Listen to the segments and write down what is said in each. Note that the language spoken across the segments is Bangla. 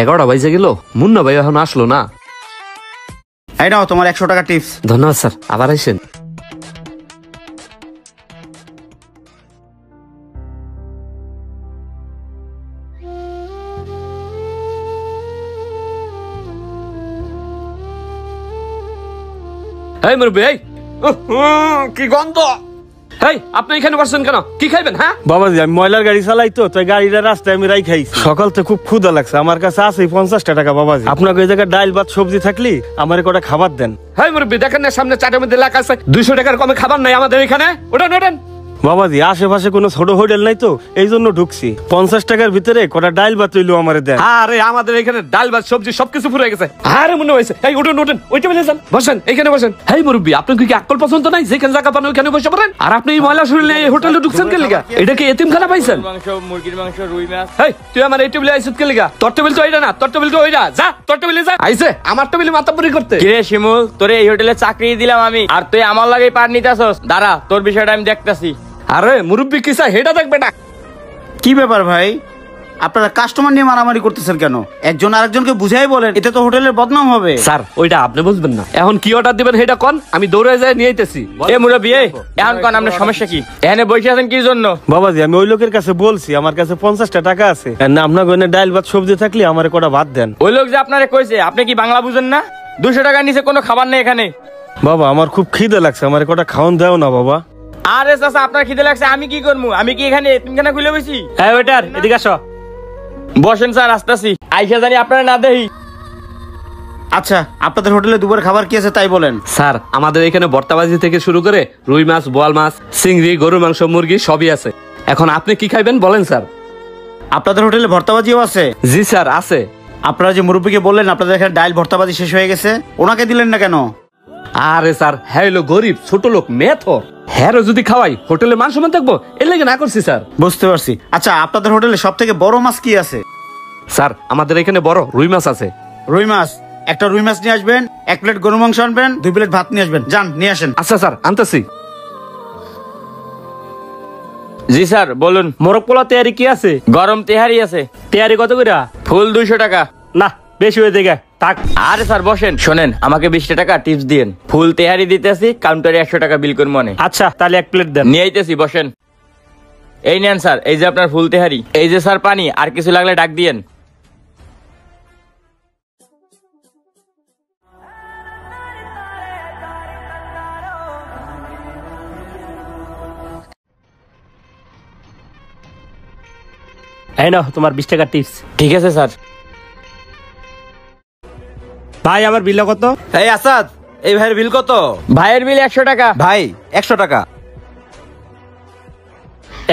11টা বাজে গেল, মুন্না ভাই এখন আসলো না। এই নাও তোমার 100 টাকা টিপস। ধন্যবাদ স্যার, আবার আইসেন। এই মুরব্বি, এই কি গন্ধ! এই আপনি এখানে বসছেন কেন? কি খাইবেন? হ্যাঁ বাবাজি, আমি ময়লার গাড়ি চালাই তো, তাই গাড়িটা রাস্তায় আমি রাই খাইছি। সকাল থেকে খুব ক্ষুধা লাগছে, আমার কাছে আছে 50 টাকা। বাবাজি, আপনাকে ওই জায়গায় ডাল ভাত সবজি থাকলি আমার কটা খাবার দেন। হ্যাঁ মুরব্বি, দেখেন না সামনে চাটের মধ্যে লেখা আছে 200 টাকার কমে খাবার নাই আমাদের এখানে। ওঠেন ওঠেন। বাবাজি, আশেপাশে কোনো ছোট হোটেল নাই তো, এই জন্য ঢুকছি। 50 টাকার ভিতরে কটা ডাল ভাত লইলো আমারে দেন। আরে আমাদের এখানে ডাল ভাত সবজি সবকিছু ফুরে গেছে। আরে মনে হয়েছে, এই উঠেন উঠেন, ওই টেবিলে যান, বসেন, এখানে বসেন। হেই মুরব্বি, আপনার কি আকল পছন্দ নাই? যেখানে জায়গা পান ওইখানে বসে পড়েন। আর আপনি এই ময়লা শরীর নিয়ে হোটেলে ঢুকছেন কে লিগা? এটা কি এতিমখানা পাইছেন? মাংস, মুরগির মাংস, রুই মাছ। হেই তুই আমার এই টেবিলে আইছিস কে লিগা? তোর টেবিল তো এইটা না, তোর টেবিল তো ওইটা। যা তোর টেবিলে যা। আইছে আমার টেবিলে মাতাপুরি করতে। কিরে শিমুল, তোরে এই হোটেলে চাকরি দিলাম আমি, আর তুই আমার লাগেই পার নিতেছস। দাঁড়া, তোর বিষয়টা আমি দেখতাছি। আরে মুরব্বি কি চাই হেটা দেখ বেটা। কি ব্যাপার ভাই, আপনারা কাস্টমার নিয়ে মারামারি করতেছেন কেন? একজন আরেকজনকে বুঝাই বলেন, এতে তো হোটেলের বদনাম হবে। স্যার ওইটা আপনি বুঝবেন না। এখন কি অর্ডার দিবেন হেটা কোন, আমি দৌড়ে যাই নিয়ে আইতেছি। এ মুরব্বি, এখন কোন আপনার সমস্যা কি? এখানে বসে আছেন কি জন্য? বাবাজি, আমি ওই লোকের কাছে বলছি আমার কাছে 50 টাকা আছে, না আপনার ওখানে ডাল ভাত সবজি থাকলে আমার কটা ভাত দেন। ওই লোক যে আপনারে কইছে, আপনি কি বাংলা বুঝেন না? 200 টাকার নিচে কোনো খাবার নেই এখানে। বাবা, আমার খুব খিদে লাগছে, আমার কটা খাওন দাও না বাবা। আরে চাচা, আপনার খিদে লাগছে, আমি কি করবো? আমি কি এখানে এতিমখানা খুলে বসি? হ্যাঁ ওয়েটার, এদিকে আসো। বসেন স্যার, আসতেছি। আইসা জানি আপনারা না দেই। আচ্ছা, আপনাদের হোটেলে দুপুরের খাবার কি আছে তাই বলেন। স্যার আমাদের এখানে ভর্তাবাজি থেকে শুরু করে রুই মাছ, বোয়াল মাছ, চিংড়ি, গরুর মাংস, মুরগি সবই আছে। এখন আপনি কি খাইবেন বলেন স্যার। আপনাদের হোটেলে ভর্তাবাজিও আছে? জি স্যার আছে। আপনারা যে মুরব্বীকে বললেন আপনাদের এখানে ডাল ভর্তাবাজি শেষ হয়ে গেছে, ওনাকে দিলেন না কেন? আরে স্যার হ্যাঁ হলো গরিব ছোট লোক মেথর, হ্যাঁ যদি খাওয়াই হোটেলে মান সম্মান থাকবো, এর লেগে না করছি স্যার। বুঝতে পারছি। আচ্ছা, আপনাদের হোটেলে সব থেকে বড় মাছ কি আছে? স্যার আমাদের এখানে বড় রুই মাছ আছে। রুই মাছ, একটা রুই মাছ নিয়ে আসবেন, 1 প্লেট গরু মাংস আনবেন, 2 প্লেট ভাত নিয়ে আসবেন। যান নিয়ে আসেন। আচ্ছা স্যার আনতেছি। জি স্যার বলুন। মোরগ পোলা তেয়ারি কি আছে? গরম তেহারি আছে। তেয়ারি কত করে? ফুল 200 টাকা। না, বেশি হয়ে দেখে থাক। আরে স্যার বসেন, শোনেন আমাকে 20 টাকা টিপস দিয়েন। ফুল তেহারি দিতেছি, কাউন্টারে 100 টাকা বিল করে মনে। আচ্ছা তাহলে 1 প্লেট দেন। নিয়ে আইতেছি, বসেন। এই নেন স্যার, এই যে আপনার ফুল তেহারি। এই যে স্যার পানি, আর কিছু লাগলে ডাক দিয়েন। এই নাও তোমার 20 টাকা টিপস। ঠিক আছে স্যার। ভাই আমার বিল কত? এই আসাদ, এই ভাইয়ের বিল কত? ভাইয়ের বিল 100 টাকা। ভাই 100 টাকা।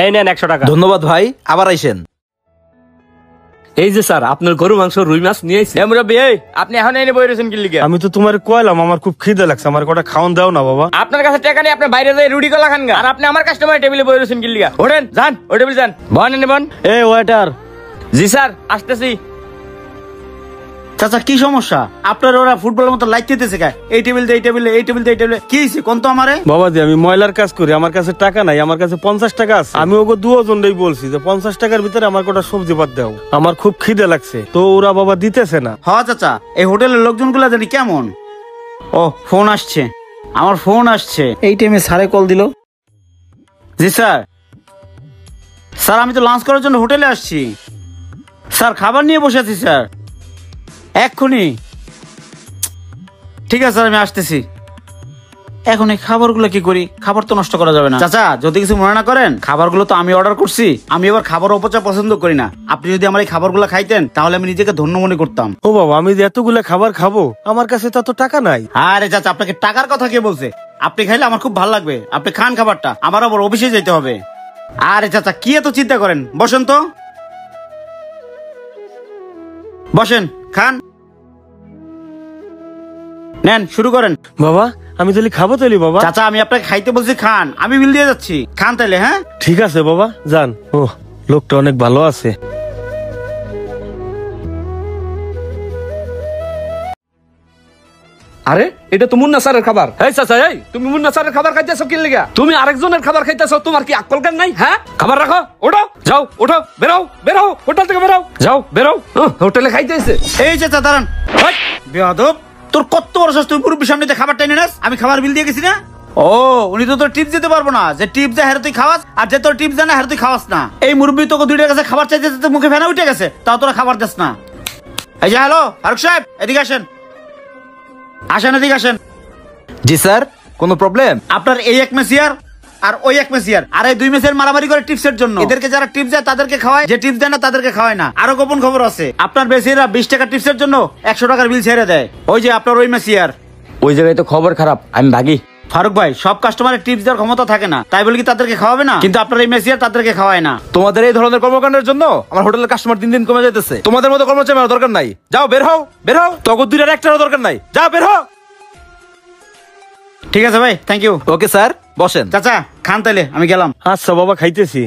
এই নেন 100 টাকা। ধন্যবাদ ভাই, আবার আইসেন। এই যে স্যার আপনার গরু মাংস, রুই মাছ নিয়ে আইছি। এ মুরব্বি, আপনি এখন এনে বই রয়েছেন কি লিগে? আমি তো তোমার কইলাম আমার খুব খিদে লাগছে, আমার কটা খাওন দাও না বাবা। আপনার কাছে টাকা নেই, আপনি বাইরে যাই রুটি কলা খান গা। আর আপনি আমার কাস্টমার টেবিলে বই রয়েছেন কি লিগে? ওঠেন, যান ওই টেবিলে যান। বন এনে বন। এই ওয়েটার। জি স্যার আসতেছি। চাচা কি সমস্যা? আপনার ওরা ফুটবলের মতো লাইট দিতেছে কে? এই টেবিল দিয়ে এই টেবিলে, এই টেবিল দিয়ে এই টেবিলে, কি হইছে কোন তো আমারে? বাবাজি, আমি ময়লার কাজ করি, আমার কাছে টাকা নাই, আমার কাছে 50 টাকা আছে। আমি ওকে দুজনই বলছি যে 50 টাকার ভিতরে আমার কটা সবজি ভাত দাও, আমার খুব খিদে লাগছে। তো ওরা বাবা দিতেছে না। হ চাচা, এই হোটেলের লোকজনগুলা জানি কেমন। ও ফোন আসছে, আমার ফোন আসছে। এই টাইমে স্যারে কল দিল। জি স্যার। স্যার আমি তো লাঞ্চ করার জন্য হোটেলে আসছি স্যার, খাবার নিয়ে বসে আছি স্যার, এক্ষুনি। ঠিক আছে স্যার, আমি আসতেছি। এখন এই খাবারগুলো কি করি? খাবার তো নষ্ট করা যাবে না। চাচা যদি কিছু মনে না করেন, খাবারগুলো তো আমি অর্ডার করছি, আমি এবার খাবার অপচয় পছন্দ করি না। আপনি যদি আমার এই খাবারগুলো খাইতেন তাহলে আমি নিজেকে ধন্য মনে করতাম। ও বাবা, আমি যে এতগুলো খাবার খাবো, আমার কাছে তো টাকা নাই। আরে চাচা, আপনাকে টাকার কথা কে বলছে? আপনি খাইলে আমার খুব ভালো লাগবে, আপনি খান খাবারটা, আমার আবার অফিসে যেতে হবে। আরে চাচা কি এত চিন্তা করেন, বসেন তো, বসেন, খান, নেন শুরু করেন। বাবা আমি তাহলে খাবো তাহলে? বাবা চাচা আমি আপনাকে খাইতে বলছি, খান, আমি বিল দিয়ে যাচ্ছি, খান তাইলে। হ্যাঁ ঠিক আছে বাবা, যান। ও লোকটা অনেক ভালো আছে। আরে এটা তো মুন্না স্যারের খাবার। এই চাচা, এই তুমি মুন্না স্যারের খাবার খাইতেছো কি লিগা? তুমি আরেকজনের খাবার খাইতেছো, তোমার কি আকল জ্ঞান নাই? হ্যাঁ, খাবার রাখো, ওঠো, যাও, ওঠো, বেরো, বেরো, হোটেল থেকে বেরো, যাও, বেরো। হোটেলে খাইতেছে। এই চাচা দাঁড়ান। বেয়াদব, তোর কত বড় সাহস, তুই মুরব্বির সামনে দিয়ে খাবার টেনে নেস? আমি খাবার বিল দিয়ে গেছি না? ও, উনি তো তোর টিপস দিতে পারবো না, যে টিপস দেয় হেরে তুই খাওয়াস, আর যে তোর টিপস দেয় না হেরে তুই খাওয়াস না। এই মুরব্বি তোকে দুইটার কাছে খাবার চাইতে চাইতে মুখে ফেনা উঠে গেছে, তাও তোরা খাবার দিস না। এই যে, হ্যালো ফারুক সাহেব, এদিকে আসেন, আসেন, এদিকে আসেন। জি স্যার, কোনো প্রবলেম? আপনার এই এক মেসিয়ার আর ওই এক মেসিয়ার, আর এই দুই মেসিয়ার মারামারি করে টিপসের জন্য। এদেরকে যারা টিপস দেয় তাদেরকে খাওয়ায়, যে টিপস দেয় না তাদেরকে খাওয়ায় না। আরো গোপন খবর আছে, আপনার মেসিয়াররা 20 টাকা টিপসের জন্য 100 টাকার বিল ছেড়ে দেয়। ওই যে আপনার ওই মেসিয়ার। ওই জায়গায় তো খবর খারাপ, আমি ভাগি। ফারুক ভাই, সব কাস্টমারের টিপস দেওয়ার ক্ষমতা থাকে না, তাই বলে কি তাদেরকে খাওয়াবে না? কিন্তু আপনার এই মেসিয়ার তাদেরকে খাওয়ায় না। তোমাদের এই ধরনের কর্মকাণ্ডের জন্য আমার হোটেলের কাস্টমার দিন দিন কমে যাইতেছে। তোমাদের মতো কর্মচারী আমার দরকার নাই। যাও, বের হও, বের হও। তখন দুইটার একটারও দরকার নাই। যাও, বের হও। ঠিক আছে ভাই, থ্যাংক ইউ। ওকে স্যার, বসেন। চাচা খান, তাইলে আমি গেলাম। আচ্ছা বাবা, খাইতেছি।